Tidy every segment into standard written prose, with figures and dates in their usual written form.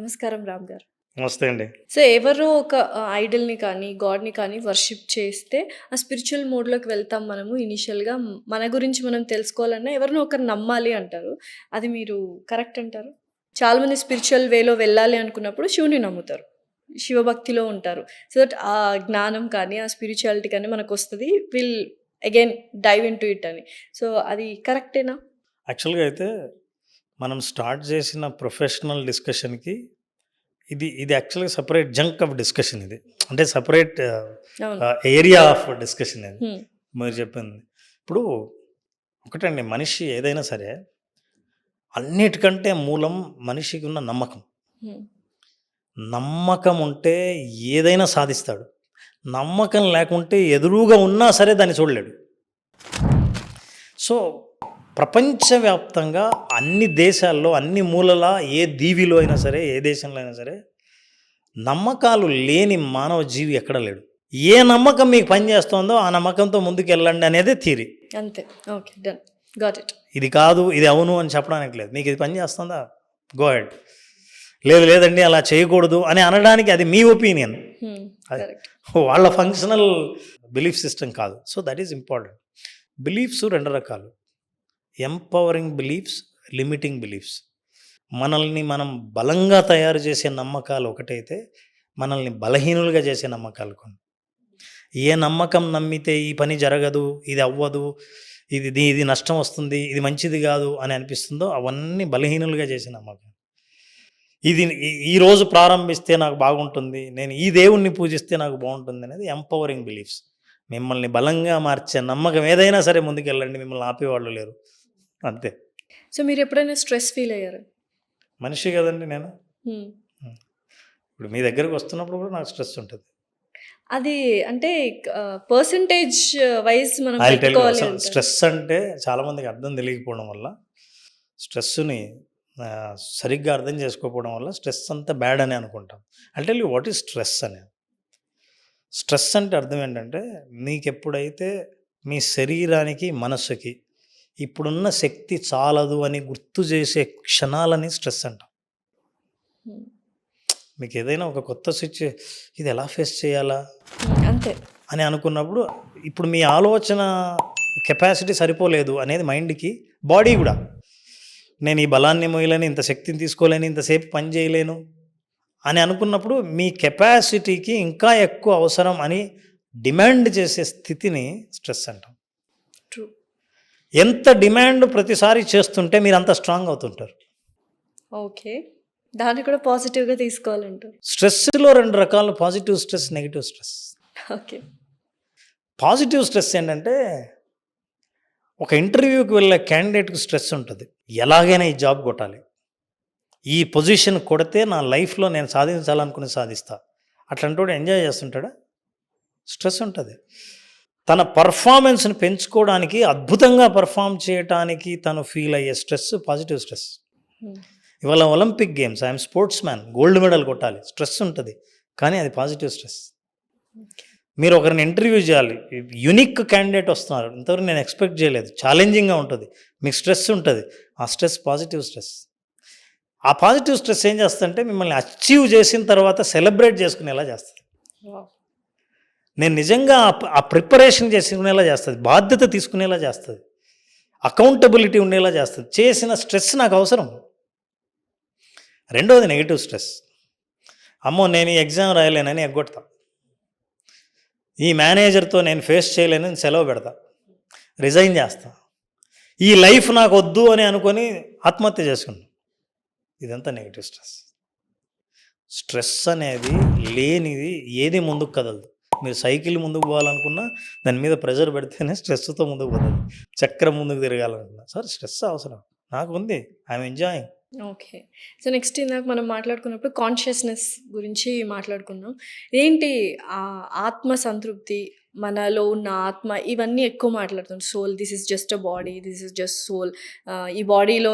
నమస్కారం రామ్ గారు. నమస్తే అండి. సో, ఎవరో ఒక ఐడల్‌ని కానీ, గాడ్‌ని కానీ వర్షిప్ చేస్తే ఆ స్పిరిచ్యువల్ మోడ్‌లోకి వెళ్తాం మనము ఇనీషియల్‌గా. మన గురించి మనం తెలుసుకోవాలన్నా ఎవరినో ఒకరిని నమ్మాలి అంటారు. అది మీరు కరెక్ట్ అంటారా? చాలామంది స్పిరిచ్యువల్ వేలో వెళ్ళాలి అనుకున్నప్పుడు శివుని నమ్ముతారు. శివభక్తిలో ఉంటారు. సో దట్ ఆ జ్ఞానం కానీ, ఆ స్పిరిచ్యువాలిటీ కానీ మనకొస్తది. Will again dive into it అని. సో, అది కరెక్టేనా? యాక్చువల్‌గా అయితే మనం స్టార్ట్ చేసిన ప్రొఫెషనల్ డిస్కషన్‌కి ఇది యాక్చువల్‌గా సెపరేట్ జంక్ ఆఫ్ డిస్కషన్ ఇది. అంటే సెపరేట్ అవును. ఏరియా ఆఫ్ డిస్కషన్ ఇది. హ్మ్. మీరు చెప్పింది. ఇప్పుడు ఒకటండి, మనిషి ఏదైనా సరే అన్నిటికంటే మూలం మనిషికి ఉన్న నమ్మకం. హ్మ్. నమ్మకం ఉంటే ఏదైనా సాధిస్తాడు. నమ్మకం లేకుంటే ఎదురుగా ఉన్నా సరే దాన్ని చూడలేడు. సో, ప్రపంచవ్యాప్తంగా అన్ని దేశాల్లో, అన్ని మూలలా, ఏ దీవిలో అయినా సరే, ఏ దేశంలో అయినా సరే, నమ్మకాలు లేని మానవ జీవి ఎక్కడ లేడు. ఏ నమ్మకం మీకు పనిచేస్తోందో ఆ నమ్మకంతో ముందుకెళ్ళండి అనేదే థియరీ. అంతే. ఓకే. డన్. Got it. ఇది కాదు, ఇది అవును అని చెప్పడానికి లేదు. మీకు ఇది పనిచేస్తుందా? Go head. లేదు లేదండి అలా చేయకూడదు అని అనడానికి అది మీ ఒపీనియన్. హ్మ్. అది కరెక్ట్. వాళ్ళ ఫంక్షనల్ బిలీఫ్ సిస్టమ్ కాదు. So that is important. Beliefs 2 రకాలు. Empowering beliefs, limiting beliefs. మనల్ని మనం బలంగా తయారు చేసే నమ్మకాలు ఒకటైతే, మనల్ని బలహీనులుగా చేసే నమ్మకాలు కొన్ని. ఏ నమ్మకం నమ్మితే ఈ పని జరగదు, ఇది అవ్వదు, ఇది నష్టం వస్తుంది, ఇది మంచిది కాదు అని అనిపిస్తుందో అవన్నీ బలహీనులుగా చేసే నమ్మకం. ఇది ఈరోజు ప్రారంభిస్తే నాకు బాగుంటుంది, నేను ఈ దేవుణ్ణి పూజిస్తే నాకు బాగుంటుంది అనేది ఎంపవరింగ్ బిలీఫ్స్. మిమ్మల్ని బలంగా మార్చే నమ్మకం ఏదైనా సరే ముందుకెళ్ళండి, మిమ్మల్ని ఆపేవాళ్ళు లేరు. అంతే. సో, మీరెప్పుడైనా స్ట్రెస్ ఫీల్ అయ్యారా? మనిషి కదండి నేను. హ్మ్. ఇప్పుడు మీ దగ్గరికి వస్తున్నప్పుడు కూడా నాకు స్ట్రెస్ ఉంటుంది. అది అంటే పర్సెంటేజ్ వైస్ మనం ఐ టెల్ యూ, పెట్టుకోవాలి అసలు అంటారు. స్ట్రెస్ అంటే చాలామందికి అర్థం తెలియకపోవడం వల్ల, స్ట్రెస్సుని సరిగ్గా అర్థం చేసుకోకపోవడం వల్ల స్ట్రెస్ అంతా బ్యాడ్ అని అనుకుంటాం. I tell you what is stress అని. స్ట్రెస్ అంటే అర్థం ఏంటంటే, మీకెప్పుడైతే మీ శరీరానికి, మనస్సుకి ఇప్పుడున్న శక్తి చాలదు అని గుర్తు చేసే క్షణాలని స్ట్రెస్ అంటాం. హ్మ్. మీకు ఏదైనా ఒక కొత్త ఇది ఎలా ఫేస్ చేయాలా అంతే. అని అనుకున్నప్పుడు, ఇప్పుడు మీ ఆలోచన కెపాసిటీ సరిపోలేదు అనేది మైండ్కి, బాడీ కూడా, నేను ఈ బలాన్ని మోయలేను, ఇంత శక్తిని తీసుకోలేను, ఇంతసేపు పని చేయలేను అని అనుకున్నప్పుడు మీ కెపాసిటీకి ఇంకా ఎక్కువ అవసరం అని డిమాండ్ చేసే స్థితిని స్ట్రెస్ అంటాం. ట్రూ. ఎంత డిమాండ్ ప్రతిసారి చేస్తుంటే మీరు అంత స్ట్రాంగ్ అవుతుంటారు. ఓకే. దాన్ని కూడా పాజిటివ్‌గా తీసుకోవాలంటారు. స్ట్రెస్లో 2 రకాలు: positive stress, negative stress. Okay. Positive stress ఏంటంటే, ఒక ఇంటర్వ్యూకి వెళ్ళే క్యాండిడేట్కి స్ట్రెస్ ఉంటుంది. ఎలాగైనా ఈ జాబ్ కొట్టాలి, ఈ పొజిషన్ కొడితే నా లైఫ్లో నేను సాధించాలనుకుని సాధిస్తా. అట్లాంటోడు ఎంజాయ్ చేస్తుంటాడా? స్ట్రెస్ ఉంటుంది. తన పర్ఫార్మెన్స్ని పెంచుకోవడానికి, అద్భుతంగా పర్ఫామ్ చేయటానికి తను ఫీల్ అయ్యే స్ట్రెస్ పాజిటివ్ స్ట్రెస్. హ్మ్. ఇవాళ Olympic games, I'm sports man, gold medal కొట్టాలి, స్ట్రెస్ ఉంటుంది, కానీ అది పాజిటివ్ స్ట్రెస్. మీరు ఒకరిని ఇంటర్వ్యూ చేయాలి, యునిక్ క్యాండిడేట్ వస్తున్నారు, ఇంతవరకు నేను ఎక్స్పెక్ట్ చేయలేదు, ఛాలెంజింగ్గా ఉంటుంది, మీకు స్ట్రెస్ ఉంటుంది. ఆ స్ట్రెస్ పాజిటివ్ స్ట్రెస్. ఆ పాజిటివ్ స్ట్రెస్ ఏం చేస్తుందంటే, మిమ్మల్ని అచీవ్ చేసిన తర్వాత సెలబ్రేట్ చేసుకునేలా చేస్తుంది. వావ్! నేను నిజంగా ఆ ప్రిపరేషన్ చేసుకునేలా చేస్తుంది, బాధ్యత తీసుకునేలా చేస్తుంది, అకౌంటబిలిటీ ఉండేలా చేస్తుంది. చేసిన స్ట్రెస్ నాకు అవసరం. రెండోది నెగిటివ్ స్ట్రెస్. అమ్మో నేను ఈ ఎగ్జామ్ రాయలేనని ఎగ్గొడతా, ఈ మేనేజర్తో నేను ఫేస్ చేయలేనని సెలవు పెడతా, రిజైన్ చేస్తా, ఈ లైఫ్ నాకు వద్దు అని అనుకొని ఆత్మహత్య చేసుకున్నాను. ఇదంతా నెగిటివ్ స్ట్రెస్. స్ట్రెస్ అనేది లేనిది ఏది ముందుకు కదలదు. మీరు సైకిల్ ముందుకు పోవాలనుకున్నా దాని మీద ప్రెషర్ పెడితేనే స్ట్రెస్తో ముందుకు పోతుంది. చక్రం ముందుకు తిరగాలనుకున్నా, సార్ స్ట్రెస్ అవసరం, నాకు ఉంది, I'm enjoying. Okay. So, next ఇందాక మనం మాట్లాడుకున్నప్పుడు కాన్షియస్‌నెస్ గురించి మాట్లాడుకున్నాం. ఏంటి ఆత్మ సంతృప్తి, మనలో ఉన్న ఆత్మ ఇవన్నీ ఎక్కువ మాట్లాడుతాం. Soul, this is just a body, this is just soul. ఈ బాడీలో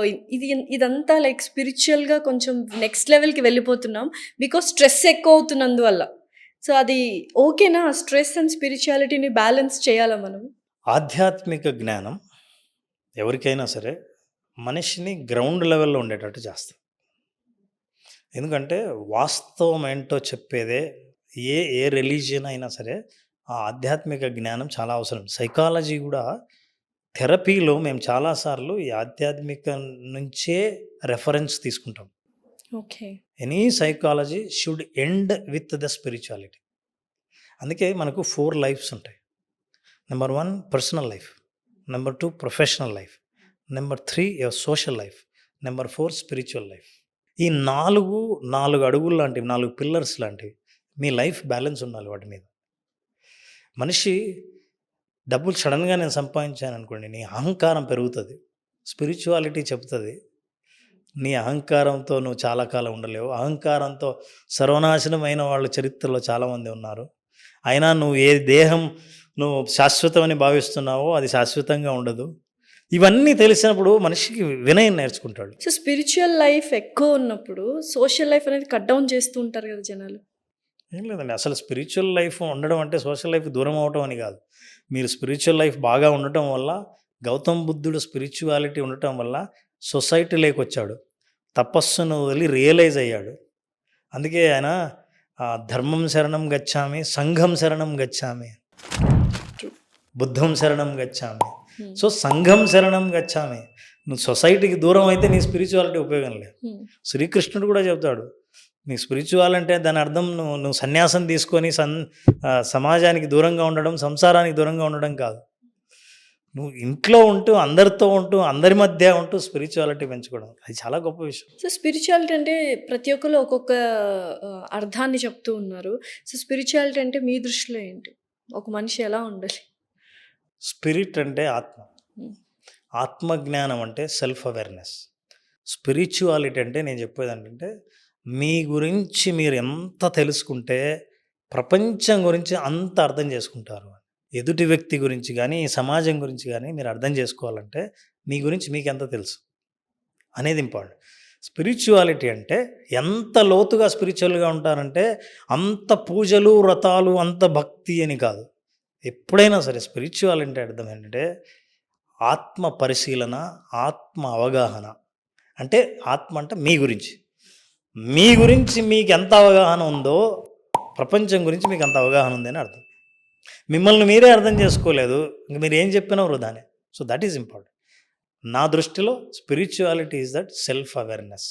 ఇదంతా లైక్ స్పిరిచ్యువల్‌గా కొంచెం నెక్స్ట్ లెవెల్‌కి వెళ్ళిపోతున్నాం. బికాజ్ స్ట్రెస్ ఎక్కువ అవుతున్నందువల్ల. సో, అది ఓకేనా? స్ట్రెస్ అండ్ స్పిరిచ్యుయాలిటీని బ్యాలెన్స్ చేయాలా మనం? ఆధ్యాత్మిక జ్ఞానం ఎవరికైనా సరే మనిషిని గ్రౌండ్ లెవెల్లో ఉండేటట్టు చేస్తుంది. ఎందుకంటే వాస్తవం ఏంటో చెప్పేదే ఏ రిలీజియన్ అయినా సరే ఆ ఆధ్యాత్మిక జ్ఞానం చాలా అవసరం. సైకాలజీ కూడా థెరపీలో మేము చాలాసార్లు ఈ ఆధ్యాత్మిక నుంచే రెఫరెన్స్ తీసుకుంటాం. Okay. Any psychology should end with the spirituality. అందుకే మనకు 4 లైఫ్స్ ఉంటాయి. Number 1 personal life, number 2 professional life, number 3 your social life, number 4 spiritual life. ఈ 4 అడుగులు లాంటివి, 4 పిల్లర్స్ లాంటివి. మీ లైఫ్ బ్యాలెన్స్ ఉండాలి వాటి మీద. మనిషి డబ్బులు సడన్గా నేను సంపాదించాను అనుకోండి, నీ అహంకారం పెరుగుతుంది. స్పిరిచువాలిటీ చెప్తుంది నీ అహంకారంతో నువ్వు చాలా కాలం ఉండలేవు. అహంకారంతో సర్వనాశనమైన వాళ్ళు చరిత్రలో చాలామంది ఉన్నారు. అయినా నువ్వు ఏ దేహం నువ్వు శాశ్వతమని భావిస్తున్నావో అది శాశ్వతంగా ఉండదు. ఇవన్నీ తెలిసినప్పుడు మనిషికి వినయం నేర్చుకుంటాడు. సో స్పిరిచువల్ లైఫ్ ఎక్కువ ఉన్నప్పుడు సోషల్ లైఫ్ అనేది కట్ డౌన్ చేస్తూ ఉంటారు కదా జనాలు. ఏం లేదండి, అసలు స్పిరిచువల్ లైఫ్ ఉండడం అంటే సోషల్ లైఫ్ దూరం అవటం అని కాదు. మీరు స్పిరిచువల్ లైఫ్ బాగా ఉండటం వల్ల, గౌతమ్ బుద్ధుడు స్పిరిచువాలిటీ ఉండటం వల్ల సొసైటీలోకి వచ్చాడు. తపస్సును వదిలి రియలైజ్ అయ్యాడు. అందుకే ఆయన ధర్మం శరణం గచ్చామి, సంఘం శరణం గచ్చామి, బుద్ధం శరణం గచ్చామి. సో సంఘం శరణం గచ్చామి. నువ్వు సొసైటీకి దూరం అయితే నీ స్పిరిచువాలిటీ ఉపయోగం లేదు. శ్రీకృష్ణుడు కూడా చెప్తాడు, నీ స్పిరిచువల్ అంటే దాని అర్థం నువ్వు సన్యాసం తీసుకొని సమాజానికి దూరంగా ఉండడం, సంసారానికి దూరంగా ఉండడం కాదు. నువ్వు ఇంట్లో ఉంటూ, అందరితో ఉంటూ, అందరి మధ్య ఉంటూ స్పిరిచువాలిటీ పెంచుకోవడం, అది చాలా గొప్ప విషయం. సో స్పిరిచువాలిటీ అంటే ప్రతి ఒక్కరు ఒక్కొక్క అర్థాన్ని చెప్తూ ఉన్నారు. సో స్పిరిచువాలిటీ అంటే మీ దృష్టిలో ఏంటి? ఒక మనిషి ఎలా ఉండాలి? స్పిరిట్ అంటే ఆత్మ, ఆత్మజ్ఞానం అంటే సెల్ఫ్ అవేర్నెస్. స్పిరిచువాలిటీ అంటే నేను చెప్పేది ఏంటంటే, మీ గురించి మీరు ఎంత తెలుసుకుంటే ప్రపంచం గురించి అంత అర్థం చేసుకుంటారు. ఎదుటి వ్యక్తి గురించి కానీ, సమాజం గురించి కానీ మీరు అర్థం చేసుకోవాలంటే మీ గురించి మీకు ఎంత తెలుసు అనేది ఇంపార్టెంట్. స్పిరిచువాలిటీ అంటే ఎంత లోతుగా స్పిరిచువల్గా ఉంటారంటే అంత పూజలు, వ్రతాలు, అంత భక్తి అని కాదు. ఎప్పుడైనా సరే స్పిరిచువాలిటీ అర్థం ఏంటంటే ఆత్మ పరిశీలన, ఆత్మ అవగాహన. అంటే ఆత్మ అంటే మీ గురించి మీకు ఎంత అవగాహన ఉందో ప్రపంచం గురించి మీకు అంత అవగాహన ఉందని అర్థం. మిమ్మల్ని మీరే అర్థం చేసుకోలేదు, ఇంక మీరు ఏం చెప్పినా వృధానే. So that is important. నా దృష్టిలో spirituality is that self awareness.